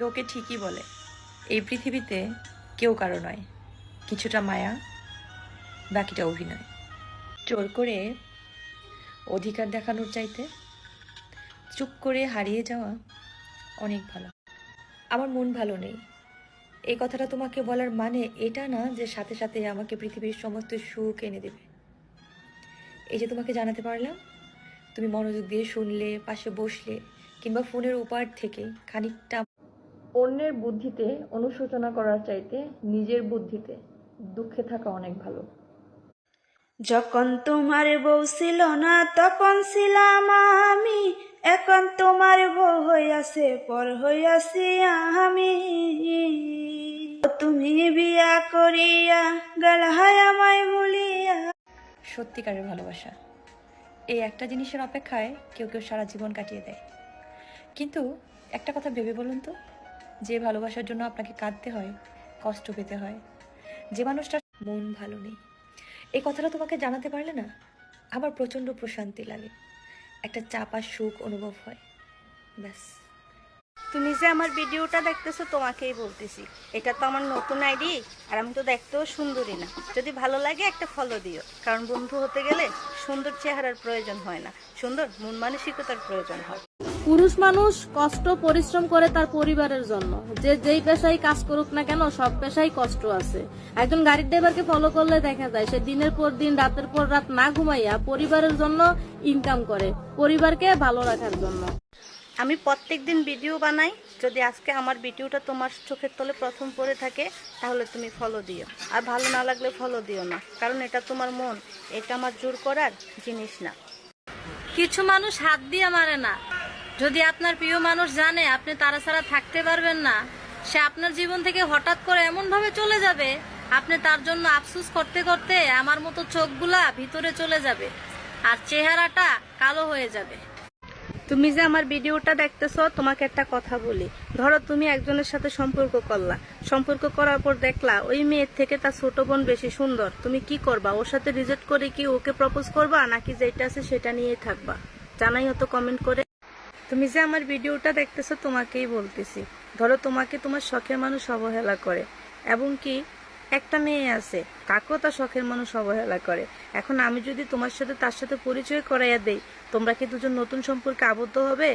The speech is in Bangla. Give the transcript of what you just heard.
লোকে ঠিকই বলে এই পৃথিবীতে কেউ কারো নয়, কিছুটা মায়া, বাকিটা অভিনয়। জোর করে অধিকার দেখানোর চাইতে চুপ করে হারিয়ে যাওয়া অনেক ভালো। আমার মন ভালো নেই, এই কথাটা তোমাকে বলার মানে এটা না যে সাথে সাথে আমাকে পৃথিবীর সমস্ত সুখ এনে দেবে। এই যে তোমাকে জানাতে পারলাম, তুমি মনোযোগ দিয়ে শুনলে, পাশে বসলে, কিংবা ফোনের ওপার থেকে খানিকটা অন্যের বুদ্ধিতে অনুশোচনা করার চাইতে নিজের বুদ্ধিতে দুঃখে থাকা অনেক ভালো। যখন তোমার বউ ছিল না তখন ছিলাম আমি, এখন তোমার বউ হইয়াছে পর হইয়াছি আমি। তুমি বিয়া করিয়া গেলাহায় আমায় ভুলিয়া। সত্যিকারের ভালোবাসা এই একটা জিনিসের অপেক্ষায় কেউ কেউ সারা জীবন কাটিয়ে দেয়। কিন্তু একটা কথা ভেবে বলুন তো, যে ভালোবাসার জন্য আপনাকে কাঁদতে হয়, কষ্ট পেতে হয়, যে মানুষটার মন ভালো নেই, এই কথাটা তোমাকে জানাতে পারলে না আমার প্রচণ্ড প্রশান্তি লাগে, একটা চাপা সুখ অনুভব হয়। ব্যাস। তুমি যে আমার ভিডিওটা দেখতেছো তোমাকেই বলতেছি, এটা তো আমার নতুন আইডি, আর আমি তো দেখতেও সুন্দরী না। যদি ভালো লাগে একটা ফলো দিও, কারণ বন্ধু হতে গেলে সুন্দর চেহারার প্রয়োজন হয় না, সুন্দর মন মানসিকতার প্রয়োজন হয়। পুরুষ মানুষ কষ্ট পরিশ্রম করে তার পরিবারের জন্য। যে যেই পেশায় কাজ করুক না কেন, সব পেশায় কষ্ট আছে। একজন গাড়ির ড্রাইভারকে ফলো করলে দেখা যায় সে দিনের পর দিন, রাতের পর রাত না ঘুমাইয়া পরিবারের জন্য ইনকাম করে, পরিবারকে ভালো রাখার জন্য। আমি প্রত্যেকদিন ভিডিও বানাই, যদি আজকে আমার ভিডিওটা তোমার চোখের তলে প্রথম পড়ে থাকে তাহলে তুমি ফলো দিও, আর ভালো না লাগলে ফলো দিও না, কারণ এটা তোমার মন, এটা আমার জোর করার জিনিস না। কিছু মানুষ হাত দিয়ে মারে না। যদি আপনার প্রিয় মানুষ জানে আপনি তারা ছাড়া থাকতে পারবেন না, সে আপনার জীবন থেকে হঠাৎ করে এমন ভাবে চলে যাবে, আপনি তার জন্য আফসোস করতে করতে আমার মতো চোখগুলা ভিতরে চলে যাবে আর চেহারাটা কালো হয়ে যাবে। তুমি যে আমার ভিডিওটা দেখতেছো, তোমাকে একটা কথা বলি। ধরো তুমি একজনের সাথে সম্পর্ক করলা, সম্পর্ক করার পর দেখলা ওই মেয়ের থেকে তার ছোট বোন বেশি সুন্দর, তুমি কি করবা? ওর সাথে রিজেক্ট করে কি ওকে প্রপোজ করবা, নাকি যেটা আছে সেটা নিয়েই থাকবা? জানাই হতো কমেন্ট করে। তুমি যে আমার ভিডিওটা দেখতেছো তোমাকেই বলতেছি, ধরো তোমাকে তোমার শখের মানুষ অবহেলা করে, এবং কি একটা মেয়ে আছে তাকেও তার শখের মানুষ অবহেলা করে। এখন আমি যদি তোমার সাথে তার সাথে পরিচয় করাইয়া দেই, তোমরা কি দুজন নতুন সম্পর্কে আবদ্ধ হবে,